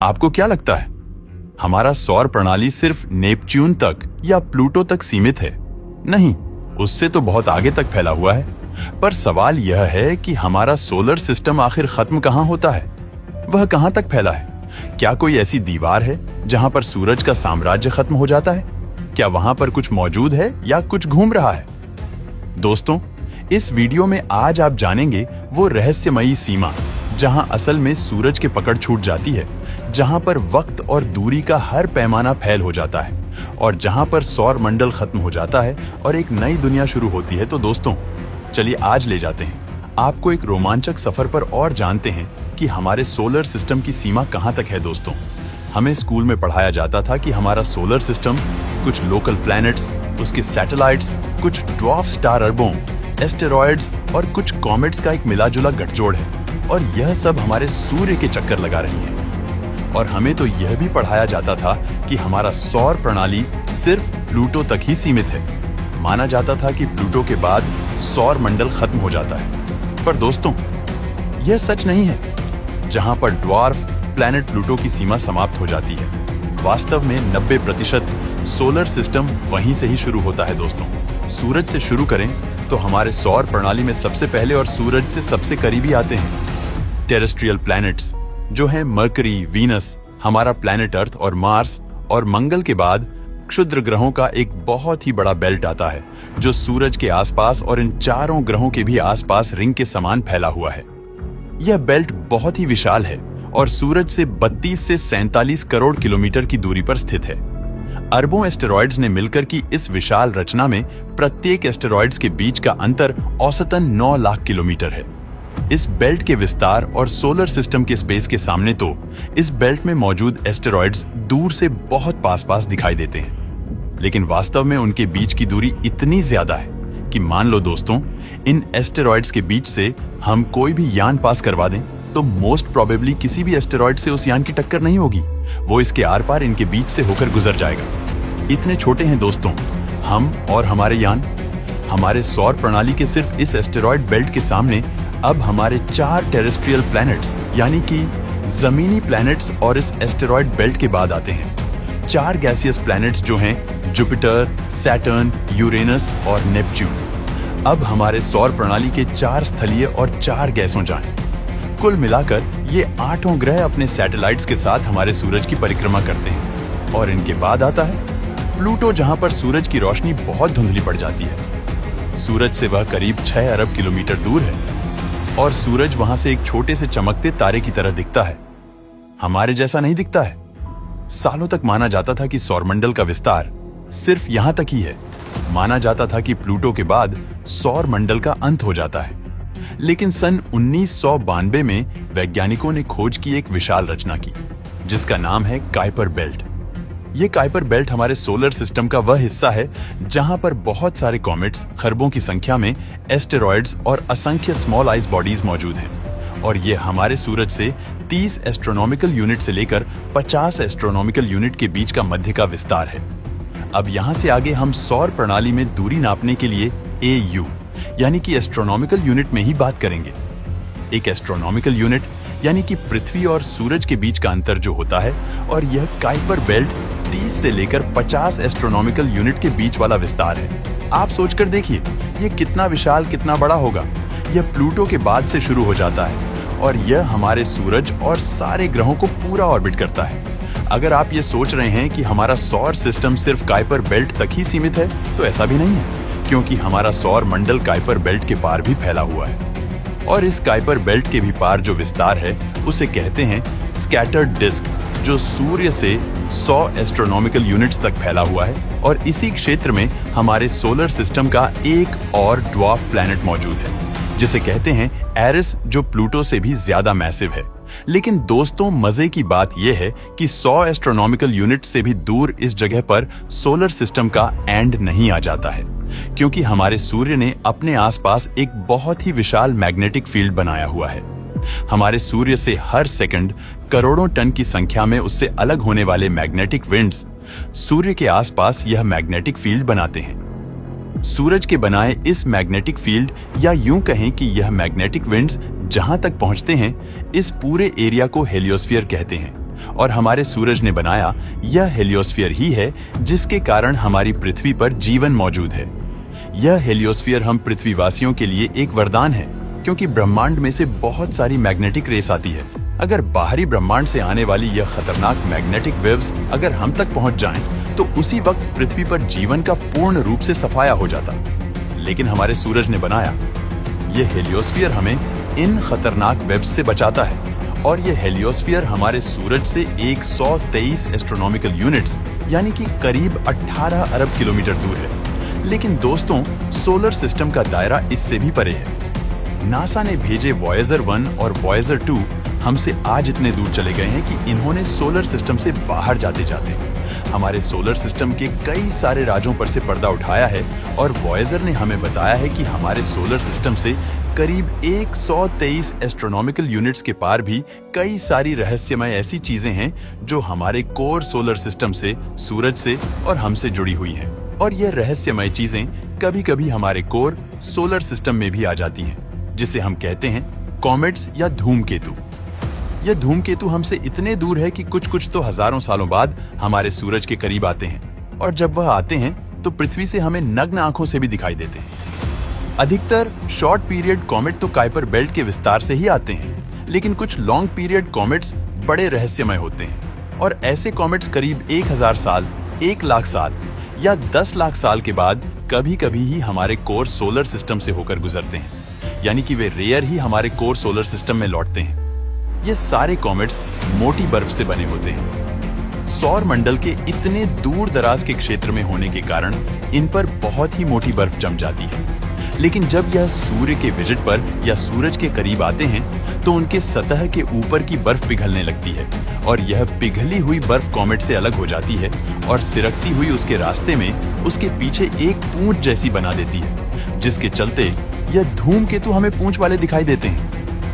आपको क्या लगता है, हमारा सौर प्रणाली सिर्फ नेपच्यून तक या प्लूटो तक सीमित है? नहीं, उससे तो बहुत आगे तक फैला हुआ है। पर सवाल यह है कि हमारा सोलर सिस्टम आखिर खत्म कहां होता है? वह कहां तक फैला है? क्या कोई ऐसी दीवार है जहां पर सूरज का साम्राज्य खत्म हो जाता है? क्या वहां पर कुछ मौजूद है या कुछ घूम रहा है? दोस्तों, इस वीडियो में आज आप जानेंगे वो रहस्यमयी सीमा जहां असल में सूरज की पकड़ छूट जाती है, जहां पर वक्त और दूरी का हर पैमाना फैल हो जाता है और जहां पर सौर मंडल खत्म हो जाता है और एक नई दुनिया शुरू होती है। तो दोस्तों, चलिए आज ले जाते हैं आपको एक रोमांचक सफर पर और जानते हैं कि हमारे सोलर सिस्टम की सीमा कहां तक है। दोस्तों, हमें स्कूल में पढ़ाया जाता था कि हमारा सोलर सिस्टम कुछ लोकल प्लैनेट्स, उसके सैटेलाइट्स, कुछ ड्वार्फ स्टार अरबों, एस्टेरॉयड्स और कुछ कॉमेट्स का एक मिला-जुला गठजोड़ है और यह सब हमारे सूर्य के चक्कर लगा रही है। और हमें तो यह भी पढ़ाया जाता था कि हमारा सौर प्रणाली सिर्फ प्लूटो तक ही सीमित है। माना जाता था कि प्लूटो के बाद सौर मंडल खत्म हो जाता है। पर दोस्तों, यह सच नहीं है। जहां पर ड्वार्फ प्लैनेट प्लूटो की सीमा समाप्त हो जाती है, वास्तव में 90% सोलर सिस्टम वहीं से ही शुरू होता है। दोस्तों, सूरज से शुरू करें तो हमारे सौर प्रणाली में सबसे पहले और सूरज से सबसे करीबी आते हैं टेरेस्ट्रियल प्लैनेट्स, जो हैं मरकरी, वीनस, हमारा प्लैनेट अर्थ और मार्स। और मंगल के बाद क्षुद्र ग्रहों का एक बहुत ही बड़ा बेल्ट आता है जो सूरज के आसपास और इन चारों ग्रहों के भी आसपास रिंग के समान फैला हुआ है। यह बेल्ट बहुत ही विशाल है और सूरज से 32 से 47 करोड़ किलोमीटर की दूरी पर स्थित है। अरबों एस्टेरॉयड्स ने मिलकर की इस विशाल रचना में प्रत्येक एस्टेरॉयड्स के बीच का अंतर औसतन 9 लाख किलोमीटर है। इस बेल्ट के विस्तार और सोलर सिस्टम के स्पेस के सामने तो इस बेल्ट में मौजूद एस्टेरॉयड्स दूर से बहुत पास-पास दिखाई देते हैं, लेकिन वास्तव में उनके बीच की दूरी इतनी ज्यादा है कि मान लो दोस्तों, इन एस्टेरॉयड्स के बीच से हम कोई भी यान पास करवा दें तो मोस्ट प्रोबेबली किसी भी एस्टेरॉयड से उस यान की टक्कर नहीं होगी। वो इसके आर पार इनके बीच से होकर गुजर जाएगा। इतने छोटे हैं दोस्तों हम और हमारे यान। हमारे सौर प्रणाली के सिर्फ इस एस्टेरॉयड बेल्ट के सामने अब हमारे 4 टेरेस्ट्रियल प्लैनेट्स यानी कि जमीनी प्लैनेट्स और इस एस्टेरॉयड बेल्ट के बाद आते हैं 4 गैसियस प्लैनेट्स जो हैं जुपिटर, सैटर्न, यूरेनस और नेपच्यून। अब हमारे सौर प्रणाली के 4 स्थलीय और 4 गैसों जाएं। कुल मिलाकर ये 8 ग्रह अपने सैटेलाइट्स के साथ हमारे सूरज की परिक्रमा करते हैं। और इनके बाद आता है प्लूटो, जहां पर सूरज की रोशनी बहुत धुंधली पड़ जाती है। सूरज से वह करीब 6 अरब किलोमीटर दूर है और सूरज वहां से एक छोटे से चमकते तारे की तरह दिखता है। हमारे जैसा नहीं दिखता है। सालों तक माना जाता था कि सौरमंडल का विस्तार सिर्फ यहां तक ही है। माना जाता था कि प्लूटो के बाद सौर मंडल का अंत हो जाता है। लेकिन सन 1992 में वैज्ञानिकों ने खोज की एक विशाल रचना की जिसका नाम है काइपर बेल्ट। ये काइपर बेल्ट हमारे सोलर सिस्टम का वह हिस्सा है जहां पर बहुत सारे कॉमेट्स, खरबों की संख्या में एस्टेरॉयड्स और असंख्य स्मॉल आइस बॉडीज मौजूद हैं। और ये हमारे सूरज से 30 एस्ट्रोनॉमिकल यूनिट से लेकर 50 एस्ट्रोनॉमिकल यूनिट के बीच का मध्य का विस्तार है। अब यहां से आगे हम सौर प्रणाली में दूरी नापने के लिए AU यानी कि एस्ट्रोनॉमिकल यूनिट में ही बात करेंगे। एक एस्ट्रोनॉमिकल यूनिट यानी कि पृथ्वी और सूरज के बीच का अंतर जो होता है, और यह काइपर बेल्ट 30 से लेकर 50 एस्ट्रोनॉमिकल यूनिट के बीच वाला विस्तार है। आप सोचकर देखिए यह कितना विशाल, कितना बड़ा होगा। यह प्लूटो के बाद से शुरू हो जाता है और यह हमारे सूरज और सारे ग्रहों को पूरा ऑर्बिट करता है। अगर आप ये सोच रहे हैं कि हमारा सौर सिस्टम सिर्फ काइपर बेल्ट तक ही सीमित है, तो ऐसा भी नहीं है, क्योंकि हमारा सौर मंडल काइपर बेल्ट के पार भी फैला हुआ है। और इस काइपर बेल्ट के भी पार जो विस्तार है उसे कहते हैं स्कैटर्ड डिस्क, जो सूर्य से 100 एस्ट्रोनॉमिकल यूनिट्स तक फैला हुआ है। और इसी क्षेत्र में हमारे सोलर सिस्टम का एक और ड्वार्फ प्लैनेट मौजूद है जिसे कहते हैं एरिस, जो प्लूटो से भी ज्यादा मैसिव है। लेकिन दोस्तों, मजे की बात यह है कि 100 एस्ट्रोनॉमिकल यूनिट से भी दूर इस जगह पर सोलर सिस्टम का एंड नहीं आ जाता है, क्योंकि हमारे सूर्य ने अपने आसपास एक बहुत ही विशाल मैग्नेटिक फील्ड बनाया हुआ है। हमारे सूर्य से हर सेकंड करोड़ों टन की संख्या में उससे अलग होने वाले मैग्नेटिक विंड्स सूर्य के आसपास यह मैग्नेटिक फील्ड बनाते हैं। सूरज के बनाए इस मैग्नेटिक फील्ड, या यूं कहें कि यह मैग्नेटिक विंड्स जहां तक पहुंचते हैं, इस पूरे एरिया को हेलियोस्फीयर कहते हैं। और हमारे सूरज ने बनाया यह हेलियोस्फीयर ही है जिसके कारण हमारी पृथ्वी पर जीवन मौजूद है। यह हेलियोस्फीयर हम पृथ्वीवासियों के लिए एक वरदान है, क्योंकि ब्रह्मांड में से बहुत सारी मैग्नेटिक रेस आती है। अगर बाहरी ब्रह्मांड से आने वाली यह खतरनाक मैग्नेटिक वेव्स अगर हम तक पहुंच जाएं, तो उसी वक्त पृथ्वी पर जीवन का पूर्ण रूप से सफाया हो जाता। लेकिन हमारे सूरज ने बनाया यह हेलियोस्फीयर हमें इन खतरनाक वेव्स से बचाता है, और यह हेलियोस्फीयर हमारे सूरज से 123 एस्ट्रोनॉमिकल यूनिट्स यानी कि करीब 18 अरब किलोमीटर दूर है। लेकिन दोस्तों, सोलर सिस्टम का दायरा इससे भी परे है। नासा ने भेजे वॉयेजर 1 और वॉयेजर 2 हमसे आज इतने दूर चले गए हैं कि इन्होंने सोलर सिस्टम से बाहर जाते जाते हमारे सोलर सिस्टम के कई सारे राजों पर से पर्दा उठाया है, और वॉयेजर ने हमें बताया है कि हमारे सोलर सिस्टम से करीब 123 एस्ट्रोनॉमिकल यूनिट्स के पार भी कई सारी रहस्यमय ऐसी चीजें हैं जो हमारे कोर सोलर सिस्टम से, सूरज से और हमसे जुड़ी हुई हैं। और यह रहस्यमय चीजें कभी-कभी हमारे कोर सोलर सिस्टम में भी आ जाती हैं, जिसे हम कहते हैं कॉमेट्स या धूमकेतु। यह धूमकेतु हमसे इतने दूर है कि कुछ तो हजारों सालों बाद हमारे सूरज के करीब आते हैं, और जब वह आते हैं तो पृथ्वी से हमें नग्न आंखों से भी दिखाई देते हैं। अधिकतर शॉर्ट पीरियड कॉमेट तो काइपर बेल्ट के विस्तार से ही आते हैं, लेकिन कुछ लॉन्ग पीरियड कॉमेट्स बड़े रहस्यमय होते हैं, और ऐसे कॉमेट्स करीब 1000 साल, 1 लाख साल या 10 लाख साल के बाद कभी-कभी ही हमारे कोर सोलर सिस्टम से होकर गुजरते हैं, यानी कि वे रेयर ही हमारे कोर सोलर सिस्टम में लौटते हैं। ये सारे कॉमेट्स मोटी बर्फ से बने होते हैं। सौर मंडल के इतने दूर दराज के क्षेत्र में होने के कारण इन पर बहुत ही मोटी बर्फ जम जाती है, लेकिन जब यह सूर्य के विजिट पर या सूरज के करीब आते हैं तो उनके सतह के ऊपर की बर्फ पिघलने लगती है, और यह पिघली हुई बर्फ कॉमेट से अलग हो जाती है और सिरकती हुई उसके रास्ते में उसके पीछे एक पूंछ जैसी बना देती है, जिसके चलते यह धूमकेतु हमें पूंछ वाले दिखाई देते हैं।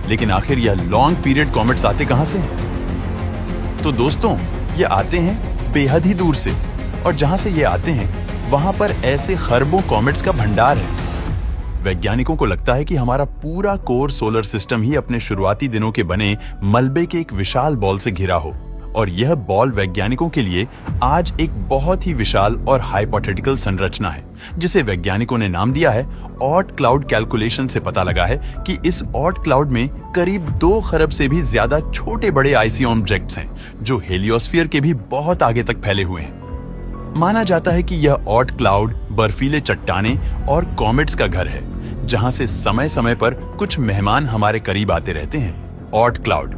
लेकिन आखिर यह लॉन्ग पीरियड कॉमेट्स आते कहां से हैं? तो दोस्तों, ये आते हैं बेहद ही दूर से, और जहां से ये आते हैं वहां पर ऐसे खरबों कॉमेट्स का भंडार है। वैज्ञानिकों को लगता है कि हमारा पूरा कोर सोलर सिस्टम ही अपने शुरुआती दिनों के बने मलबे के एक विशाल बॉल से घिरा हो, और यह बॉल वैज्ञानिकों के लिए आज एक बहुत ही विशाल और हाइपोथेटिकल संरचना है, जिसे वैज्ञानिकों ने नाम दिया है ऑट क्लाउड। कैलकुलेशन से पता लगा है कि इस ऑट क्लाउड में करीब 2 खरब से भी ज्यादा छोटे बड़े आइसी ऑब्जेक्ट्स हैं, जो हेलियोस्फीयर के भी बहुत आगे तक फैले हुए हैं। माना जाता है कि यह ऑट क्लाउड बर्फीले चट्टाने और कॉमेट्स का घर है, जहां से समय समय पर कुछ मेहमान हमारे करीब आते रहते हैं। ऑट क्लाउड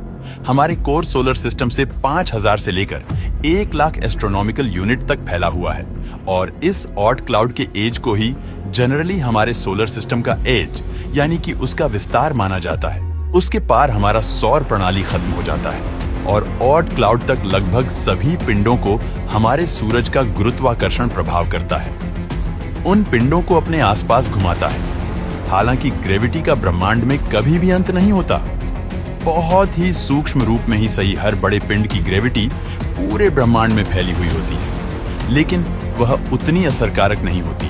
हमारे कोर सोलर सिस्टम से 5000 से लेकर 1 लाख एस्ट्रोनॉमिकल यूनिट तक फैला हुआ है, और इस ऑट क्लाउड के एज को ही जनरली हमारे सोलर सिस्टम का एज यानी कि उसका विस्तार माना जाता है। उसके पार हमारा सौर प्रणाली खत्म हो जाता है, और ऑट क्लाउड तक लगभग सभी पिंडों को हमारे सूरज का गुरुत्वाकर्षण प्रभाव करता है, उन पिंडों को अपने आसपास घुमाता है। हालांकि ग्रेविटी का ब्रह्मांड में कभी भी अंत नहीं होता। बहुत ही सूक्ष्म रूप में ही सही, हर बड़े पिंड की ग्रेविटी पूरे ब्रह्मांड में फैली हुई होती है, लेकिन वह उतनी असरकारक नहीं होती,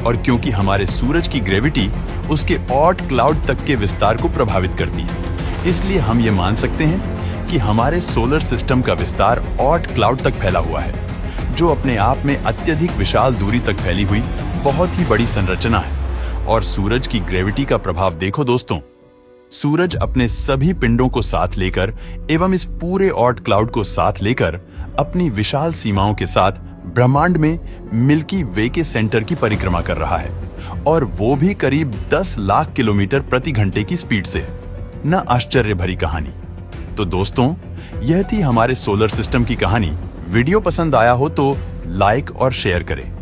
और क्योंकि हमारे सूरज की ग्रेविटी उसके ऑट क्लाउड तक के विस्तार को प्रभावित करती है, इसलिए हम ये मान सकते हैं कि हमारे सोलर सिस्टम का विस्तार ऑट क्लाउड तक फैला हुआ है, जो अपने आप में अत्यधिक विशाल दूरी तक फैली हुई बहुत ही बड़ी संरचना है। और सूरज की ग्रेविटी का प्रभाव देखो दोस्तों, सूरज अपने सभी पिंडों को साथ लेकर एवं इस पूरे ऑट क्लाउड को साथ लेकर अपनी विशाल सीमाओं के साथ ब्रह्मांड में मिल्की वे के सेंटर की परिक्रमा कर रहा है, और वो भी करीब 10 लाख किलोमीटर प्रति घंटे की स्पीड से। न आश्चर्य भरी कहानी। तो दोस्तों, यह थी हमारे सोलर सिस्टम की कहानी। वीडियो पसंद आया हो तो लाइक और शेयर करें।